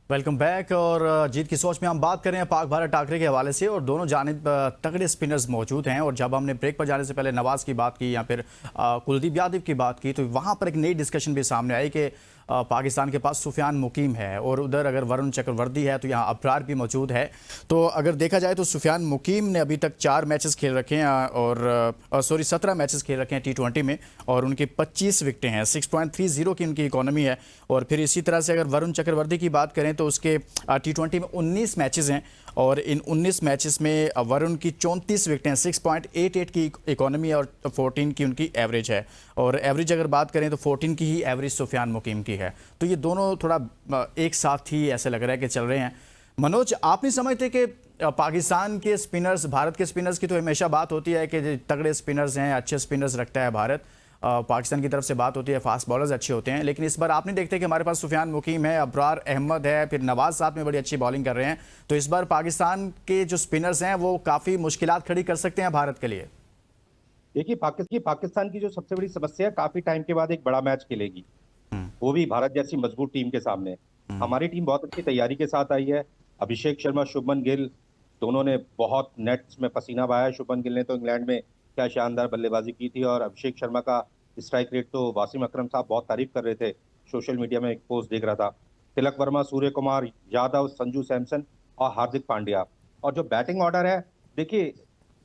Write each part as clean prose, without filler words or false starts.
Welcome back. और जीत की सोच में हम बात कर रहे हैं पाक भारत टाकरे के हवाले से, और दोनों जानिब तगड़े स्पिनर्स मौजूद हैं। और जब हमने ब्रेक पर जाने से पहले नवाज की बात की या फिर कुलदीप यादव की बात की, तो वहाँ पर एक नई डिस्कशन भी सामने आई कि पाकिस्तान के पास सुफियान मुकीम है, और उधर अगर वरुण चक्रवर्ती है तो यहाँ अबरार भी मौजूद है। तो अगर देखा जाए तो सुफियान मुकीम ने अभी तक 4 मैचेस खेल रखे हैं और 17 मैचेस खेल रखे हैं T20 में, और उनकी 25 विकेटें हैं, 6.30 की उनकी इकोनॉमी है। और फिर इसी तरह से अगर वरुण चक्रवर्ती की बात करें तो उसके T20 में 19 मैचेस हैं, और इन 19 मैचेस में वरुण की 34 विकेटें हैं, 6.88 की इकोनॉमी और 14 की उनकी एवरेज है। और एवरेज अगर बात करें तो 14 की ही एवरेज सुफियान मुकीम की है। तो ये दोनों थोड़ा एक साथ ही ऐसे लग रहा है कि चल रहे हैं। मनोज, आप नहीं समझते कि पाकिस्तान के स्पिनर्स, भारत के स्पिनर्स की तो हमेशा बात होती है कि तगड़े स्पिनर्स हैं, अच्छे स्पिनर्स रखता है भारत, पाकिस्तान की तरफ से बात होती है फास्ट बॉलर्स अच्छे होते हैं, लेकिन इस बार आप नहीं देखते कि हमारे पास सुफियान मुकीम है, अबरार अहमद है, फिर नवाज साथ में बड़ी अच्छी बॉलिंग कर रहे हैं। तो इस बार पाकिस्तान के जो स्पिनर्स हैं वो काफ़ी मुश्किलात खड़ी कर सकते हैं भारत के लिए। देखिए, पाकिस्तान की जो सबसे बड़ी समस्या है, काफी टाइम के बाद एक बड़ा मैच खेलेगी, वो भी भारत जैसी मजबूत टीम के सामने। हमारी टीम बहुत अच्छी तैयारी के साथ आई है। अभिषेक शर्मा, शुभमन गिल दोनों ने बहुत नेट्स में पसीना बहाया। शुभमन गिल ने तो इंग्लैंड में क्या शानदार बल्लेबाजी की थी, और अभिषेक शर्मा का स्ट्राइक रेट तो वासिम अकरम साहब बहुत तारीफ कर रहे थे। सोशल मीडिया में एक पोस्ट देख रहा था। तिलक वर्मा, सूर्य कुमार यादव, संजू सैमसन और हार्दिक पांड्या। और जो बैटिंग ऑर्डर है, देखिए,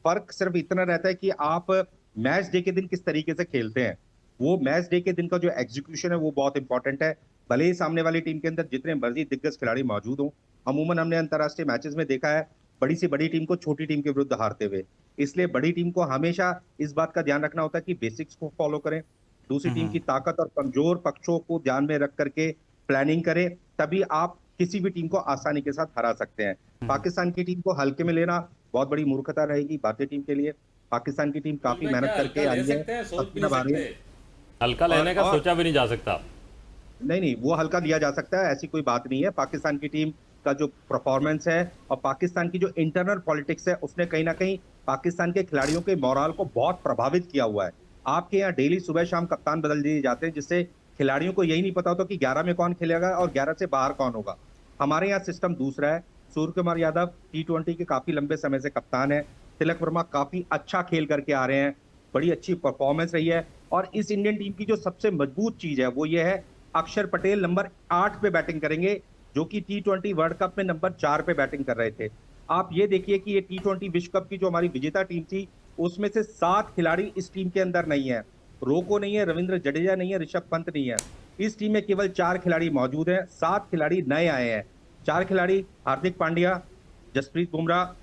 फर्क सिर्फ इतना रहता है कि आप मैच डे के दिन किस तरीके से खेलते हैं। वो मैच डे के दिन का जो एग्जीक्यूशन है वो बहुत इंपॉर्टेंट है। भले ही सामने वाली टीम के अंदर जितने मर्जी दिग्गज खिलाड़ी मौजूद हों, अमूमन हमने अंतर्राष्ट्रीय मैचेस में देखा है बड़ी से बड़ी टीम को छोटी टीम के विरुद्ध हारते हुए। इसलिए बड़ी टीम को हमेशा इस बात का ध्यान रखना होता है कि बेसिक्स को फॉलो करें, दूसरी टीम की ताकत और कमजोर पक्षों को ध्यान में रख करके प्लानिंग करें, तभी आप किसी भी टीम को आसानी के साथ हरा सकते हैं। पाकिस्तान की टीम को हल्के में लेना बहुत बड़ी मूर्खता रहेगी भारतीय टीम के लिए। पाकिस्तान की टीम काफी में मेहनत क्या करके हल्का ले आई है, सकते हैं, सोच भी पसीना नहीं बहा रही सकते। है। हल्का लेने का और सोचा भी नहीं जा सकता। नहीं नहीं, वो हल्का लिया जा सकता है, ऐसी कोई बात नहीं है। पाकिस्तान की टीम का जो परफॉर्मेंस है और पाकिस्तान की जो इंटरनल पॉलिटिक्स है, उसने कहीं ना कहीं पाकिस्तान के खिलाड़ियों के मोराल को बहुत प्रभावित किया हुआ है। आपके यहाँ डेली सुबह शाम कप्तान बदल दिए जाते हैं, जिससे खिलाड़ियों को यही नहीं पता होता कि 11 में कौन खेलेगा और 11 से बाहर कौन होगा। हमारे यहाँ सिस्टम दूसरा है। सूर्य कुमार यादव T20 के काफी लंबे समय से कप्तान है। तिलक वर्मा काफी अच्छा खेल करके आ रहे हैं, बड़ी अच्छी परफॉर्मेंस रही है। और इस इंडियन टीम की जो सबसे मजबूत चीज है वो ये है, अक्षर पटेल नंबर 8 पे बैटिंग करेंगे, जो कि T20 वर्ल्ड कप में नंबर 4 पे बैटिंग कर रहे थे। आप ये देखिए कि ये T20 विश्व कप की जो हमारी विजेता टीम थी, उसमें से 7 खिलाड़ी इस टीम के अंदर नहीं है। रोको नहीं है, रविंद्र जडेजा नहीं है, ऋषभ पंत नहीं है। इस टीम में केवल 4 खिलाड़ी मौजूद हैं, 7 खिलाड़ी नए आए हैं। 4 खिलाड़ी हार्दिक पांड्या, जसप्रीत बुमराह,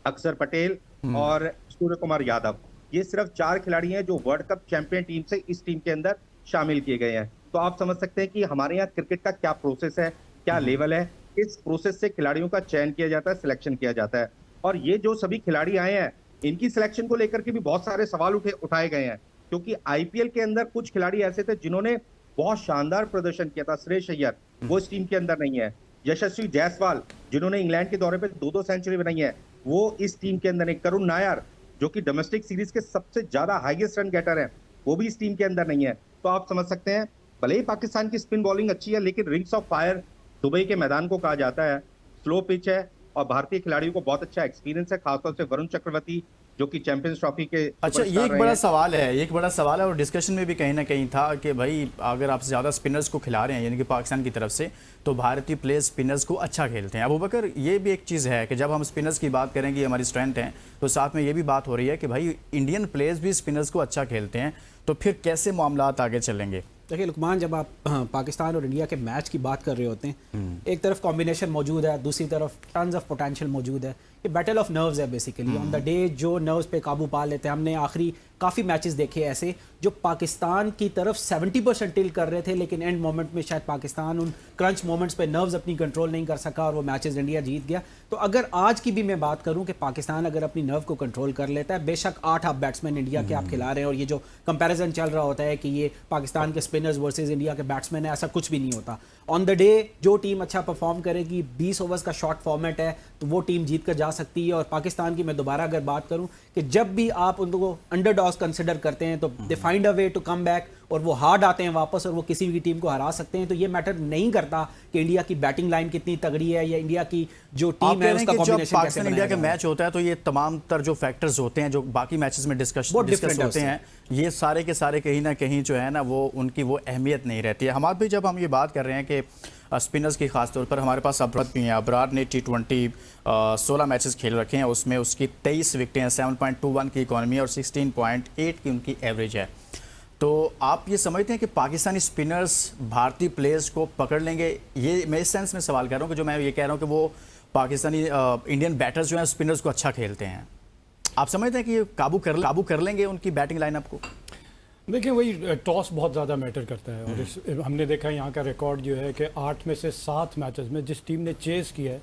अक्षर पटेल और सूर्य कुमार यादव। ये सिर्फ 4 खिलाड़ी हैं जो वर्ल्ड कप चैंपियन टीम से इस टीम के अंदर शामिल किए गए हैं। तो आप समझ सकते हैं कि हमारे यहाँ क्रिकेट का क्या प्रोसेस है, क्या लेवल है। इस प्रोसेस से खिलाड़ियों का चयन किया जाता है, सिलेक्शन किया जाता है। और ये जो सभी खिलाड़ी आए हैं, इनकी सिलेक्शन को लेकर के भी बहुत सारे सवाल उठाए गए हैं, क्योंकि आईपीएल के अंदर कुछ खिलाड़ी ऐसे थे जिन्होंने बहुत शानदार प्रदर्शन किया था। श्रेयस अय्यर वो इस टीम के अंदर नहीं है। यशस्वी जायसवाल, जिन्होंने इंग्लैंड के दौरे पर 2-2 सेंचुरी बनाई है, वो इस टीम के अंदर नहीं। करुण नायर, जो कि डोमेस्टिक सीरीज के सबसे ज्यादा हाईएस्ट रन गेटर हैं, वो भी इस टीम के अंदर नहीं है। तो आप समझ सकते हैं, भले ही पाकिस्तान की स्पिन बॉलिंग अच्छी है, लेकिन रिंग्स ऑफ फायर दुबई के मैदान को कहा जाता है। स्लो पिच है और भारतीय खिलाड़ियों को बहुत अच्छा एक्सपीरियंस है, खासतौर से वरुण चक्रवर्ती, जो कि चैंपियंस ट्रॉफी के अच्छा, ये सुपरस्टार एक रहे बड़ा हैं। सवाल है, ये एक बड़ा सवाल है, और डिस्कशन में भी कहीं ना कहीं था कि भाई अगर आप ज़्यादा स्पिनर्स को खिला रहे हैं यानी कि पाकिस्तान की तरफ से, तो भारतीय प्लेयर्स स्पिनर्स को अच्छा खेलते हैं। अबूबकर, ये भी एक चीज़ है कि जब हम स्पिनर्स की बात करेंगे हमारी स्ट्रेंथ है, तो साथ में ये भी बात हो रही है कि भाई इंडियन प्लेयर्स भी स्पिनर्स को अच्छा खेलते हैं, तो फिर कैसे मामलात आगे चलेंगे। देखिए लुकमान, जब आप पाकिस्तान और इंडिया के मैच की बात कर रहे होते हैं, एक तरफ कॉम्बिनेशन मौजूद है, दूसरी तरफ टन्स ऑफ पोटेंशियल मौजूद है। ये बैटल ऑफ नर्व्स है बेसिकली। ऑन द डे जो नर्व्स पे काबू पा लेते हैं, हमने आखिरी काफ़ी मैचेस देखे ऐसे जो पाकिस्तान की तरफ 70% टिल कर रहे थे, लेकिन एंड मोमेंट में शायद पाकिस्तान उन क्रंच मोमेंट्स पे नर्व्स अपनी कंट्रोल नहीं कर सका और वो मैचेस इंडिया जीत गया। तो अगर आज की भी मैं बात करूं कि पाकिस्तान अगर अपनी नर्व को कंट्रोल कर लेता है, बेशक 8 आप बैट्समैन इंडिया के आप खिला रहे हैं, और ये जो कंपैरिजन चल रहा होता है कि ये पाकिस्तान के स्पिनर्स वर्सेस इंडिया के बैट्समैन है, ऐसा कुछ भी नहीं होता। ऑन द डे जो टीम अच्छा परफॉर्म करेगी, 20 ओवर्स का शॉर्ट फॉर्मेट है, तो वो टीम जीत कर जा सकती है। और पाकिस्तान की मैं दोबारा अगर बात करूं कि जब भी आप उनको अंडरडॉग्स कंसिडर करते हैं, तो they find a way to come back. और वो हार्ड आते हैं वापस और वो किसी भी टीम को हरा सकते हैं, तो ये मैटर नहीं करता कि इंडिया की बैटिंग लाइन कितनी तगड़ी है या इंडिया की जो टीम है उसका कॉम्बिनेशन कैसे पाकिस्तान इंडिया बनाया के जाए। मैच होता है तो ये तमाम तर जो फैक्टर्स होते हैं जो बाकी मैचेस में डिस्कस बहुत different है होते उससे। हैं, ये सारे के सारे कहीं ना कहीं जो है ना वो उनकी वो अहमियत नहीं रहती है। हमारे भी जब हम ये बात कर रहे हैं कि स्पिनर्स की खासतौर पर हमारे पास अबरार भी हैं। अबरार ने T20 16 मैचेस खेल रखे हैं, उसमें उसकी 23 विकेटें हैं, 7.21 की इकॉनमी और 16.8 की उनकी एवरेज है। तो आप ये समझते हैं कि पाकिस्तानी स्पिनर्स भारतीय प्लेयर्स को पकड़ लेंगे? ये मैं इस सेंस में सवाल कर रहा हूँ कि जो मैं ये कह रहा हूँ कि वो पाकिस्तानी इंडियन बैटर्स जो हैं स्पिनर्स को अच्छा खेलते हैं, आप समझते हैं कि ये काबू कर लेंगे उनकी बैटिंग लाइनअप को? देखिए वही टॉस बहुत ज़्यादा मैटर करता है और हमने देखा यहाँ का रिकॉर्ड जो है कि 8 में से 7 मैचेस में जिस टीम ने चेस किया है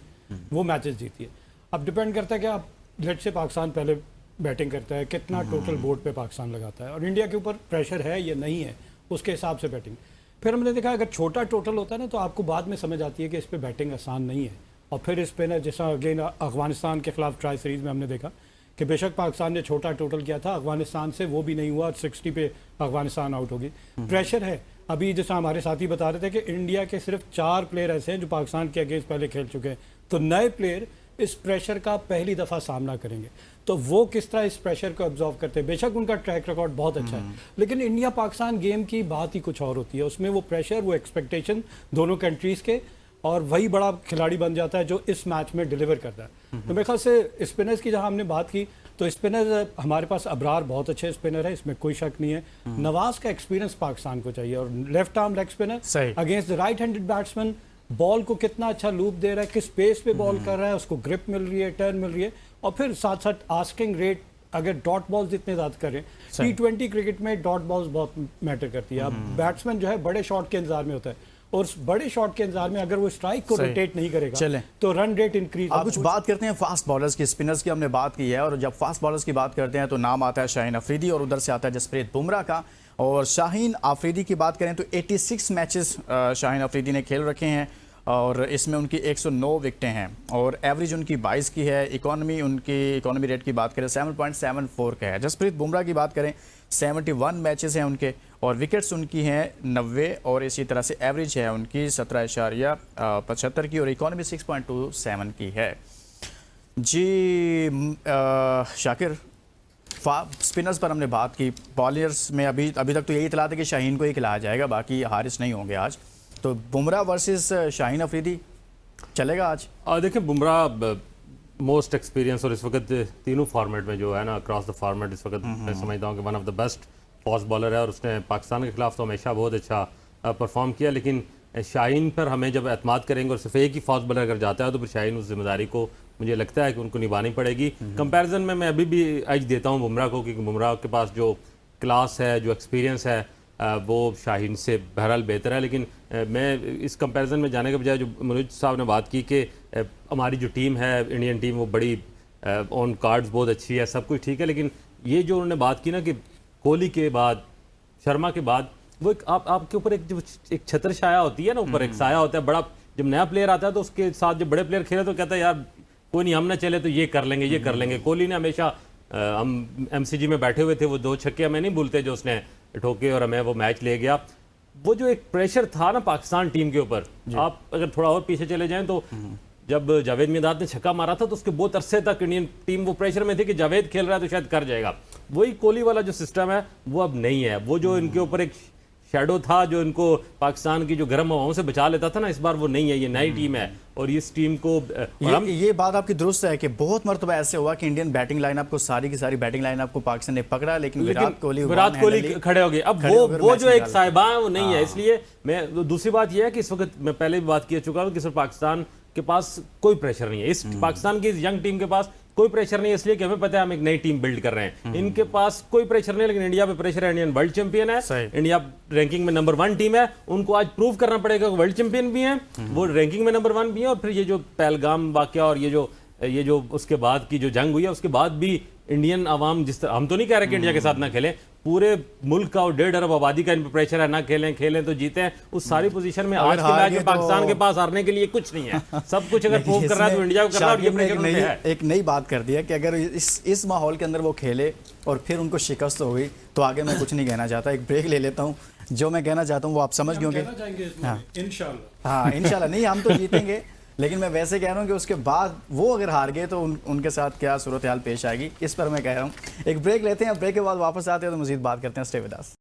वो मैचेस जीती है। अब डिपेंड करता है कि आप लेट से पाकिस्तान पहले बैटिंग करता है, कितना टोटल बोर्ड पे पाकिस्तान लगाता है और इंडिया के ऊपर प्रेशर है या नहीं है, उसके हिसाब से बैटिंग। फिर हमने देखा अगर छोटा टोटल होता है ना तो आपको बाद में समझ आती है कि इस पर बैटिंग आसान नहीं है। और फिर इस पर ना जैसा अगेन अफगानिस्तान के खिलाफ ट्राई सीरीज़ में हमने देखा कि बेशक पाकिस्तान ने छोटा टोटल किया था, अफगानिस्तान से वो भी नहीं हुआ, 60 पे अफगानिस्तान आउट होगी। प्रेशर है। अभी जैसा हमारे साथी बता रहे थे कि इंडिया के सिर्फ 4 प्लेयर ऐसे हैं जो पाकिस्तान के अगेंस्ट पहले खेल चुके हैं, तो नए प्लेयर इस प्रेशर का पहली दफ़ा सामना करेंगे, तो वो किस तरह इस प्रेशर को ऑब्जॉर्व करते हैं। बेशक उनका ट्रैक रिकॉर्ड बहुत अच्छा है, लेकिन इंडिया पाकिस्तान गेम की बात ही कुछ और होती है। उसमें वो प्रेशर, वो एक्सपेक्टेशन दोनों कंट्रीज़ के, और वही बड़ा खिलाड़ी बन जाता है जो इस मैच में डिलीवर करता है। तो मेरे ख्याल से स्पिनर्स की जहां हमने बात की तो स्पिनर हमारे पास अबरार बहुत अच्छे स्पिनर है, इसमें कोई शक नहीं है। नवाज का एक्सपीरियंस पाकिस्तान को चाहिए और left arm leg spinner against the right handed batsman, ball को कितना अच्छा लूप दे रहा है, किस पेस पे बॉल कर रहा है, उसको ग्रिप मिल रही है, टर्न मिल रही है, और फिर साथ साथ आस्किंग रेट अगर डॉट बॉल्स इतने ज़्यादा करें। T20 क्रिकेट में डॉट बॉल्स बहुत मैटर करती है। अब बैट्समैन जो है बड़े शॉट के इंतजार में होता है और उस बड़े शॉट के इंतजार में अगर वो स्ट्राइक को रोटेट नहीं करेगा तो रन रेट इंक्रीज। अब कुछ बात करते हैं फास्ट बॉलर्स की। स्पिनर्स की हमने बात की है और जब फास्ट बॉलर्स की बात करते हैं तो नाम आता है शाहीन अफरीदी और उधर से आता है जसप्रीत बुमराह का। और शाहीन अफरीदी की बात करें तो 86 मैचेस शाहीन अफरीदी ने खेल रखे हैं और इसमें उनकी 109 विकेटें हैं और एवरेज उनकी 22 की है। इकॉनमी रेट की बात करें 7.74 का है। जसप्रीत बुमराह की बात करें 71 मैचेस हैं उनके और विकेट्स उनकी हैं 90 और इसी तरह से एवरेज है उनकी 17.75 की और इकॉनमी 6.27 की है। जी शाकिर, स्पिनर्स पर हमने बात की, बॉलर्स में अभी तक तो यही इतला था कि शाहीन को ही खिलाया जाएगा, बाकी हारिस नहीं होंगे आज। तो बुमराह वर्सेस शाहीन अफरीदी चलेगा आज? देखिए बुमराह मोस्ट एक्सपीरियंस और इस वक्त तीनों फॉर्मेट में जो है ना अक्रॉस द फॉर्मेट इस वक्त मैं समझता हूँ कि one of the best fast bowler है और उसने पाकिस्तान के खिलाफ तो हमेशा बहुत अच्छा परफॉर्म किया। लेकिन शाहीन पर हमें जब एतमाद करेंगे और सिर्फ एक ही फास्ट बॉलर अगर जाता है तो फिर शाहीन उस जिम्मेदारी को मुझे लगता है कि उनको निभानी पड़ेगी। कंपैरिजन में मैं अभी भी एज देता हूँ बुमराह को, क्योंकि बुमराह के पास जो क्लास है, जो एक्सपीरियंस है, वो शाहीन से बहरहाल बेहतर है। लेकिन मैं इस कंपैरिजन में जाने के बजाय जो मनोज साहब ने बात की कि हमारी जो टीम है इंडियन टीम वो बड़ी ऑन कार्ड्स बहुत अच्छी है, सब कुछ ठीक है, लेकिन ये जो उन्होंने बात की ना कि कोहली के बाद, शर्मा के बाद वो एक आपके ऊपर एक छत्र छाया होती है ना, ऊपर एक साया होता है बड़ा। जब नया प्लेयर आता है तो उसके साथ जब बड़े प्लेयर खेले तो कहता है यार कोई नहीं, हम ना चले तो ये कर लेंगे। कोहली ने हमेशा हम MCG में बैठे हुए थे, वो 2 छक्के हमें नहीं भूलते जो उसने ठोके और हमें वो मैच ले गया। वो जो एक प्रेशर था ना पाकिस्तान टीम के ऊपर, आप अगर थोड़ा और पीछे चले जाएं तो जब जावेद मियांदाद ने छक्का मारा था तो उसके बहुत अरसे तक इंडियन टीम वो प्रेशर में थी कि जावेद खेल रहा है तो शायद कर जाएगा। वही कोहली वाला जो सिस्टम है वो अब नहीं है। वो जो इनके ऊपर एक शैडो था जो इनको पाकिस्तान की जो गर्म हवाओं से बचा लेता था ना, इस बार वो नहीं है। ये नई टीम है और इस टीम को ये बात आपकी दुरुस्त है कि बहुत मरतबा ऐसे हुआ कि इंडियन बैटिंग लाइनअप को सारी की सारी बैटिंग लाइनअप को पाकिस्तान ने पकड़ा, लेकिन विराट कोहली खड़े हो गए। अब वो जो एक साहिबा है वो नहीं है। इसलिए मैं दूसरी बात यह है कि इस वक्त मैं पहले भी बात किया चुका हूँ कि सिर्फ पाकिस्तान के पास कोई प्रेशर नहीं है। इस पाकिस्तान की यंग टीम के पास कोई प्रेशर नहीं है, इसलिए कि हमें पता है हम एक नई टीम बिल्ड कर रहे हैं। इनके पास कोई प्रेशर नहीं है, लेकिन इंडिया पे प्रेशर है। इंडियन वर्ल्ड चैंपियन है, इंडिया रैंकिंग में नंबर 1 टीम है, उनको आज प्रूव करना पड़ेगा वर्ल्ड चैंपियन भी है, वो रैंकिंग में नंबर 1 भी है। और फिर ये जो पहलगाम वाकया और ये जो उसके बाद की जो जंग हुई है उसके बाद भी इंडियन अवाम, जिस तरह हम तो नहीं कह रहे कि इंडिया के साथ ना खेलें, पूरे मुल्क का और 1.5 अरब आबादी का इन पर प्रेशर है, ना खेलें तो जीते हैं। उस सारी पोजीशन में आज के मैच में पाकिस्तान के पास हारने के लिए कुछ नहीं है। सब कुछ अगर प्रूव कर रहा है तो इंडिया को कर रहा है। और ये प्रेशर उनपे है। एक नई बात कर दिया कि अगर इस माहौल के अंदर वो खेले और फिर उनको शिकस्त हो गई तो आगे मैं कुछ नहीं कहना चाहता। एक ब्रेक ले लेता हूँ, जो मैं कहना चाहता हूँ वो आप समझ गए होंगे। कहना चाहेंगे इसमें इंशाल्लाह। हाँ इंशाल्लाह, नहीं हम तो जीतेंगे, लेकिन मैं वैसे कह रहा हूँ कि उसके बाद वो अगर हार गए तो उनके साथ क्या सूरत हाल पेश आएगी, इस पर मैं कह रहा हूँ। एक ब्रेक लेते हैं, ब्रेक के बाद वापस आते हैं तो मज़ीद बात करते हैं। Stay with us.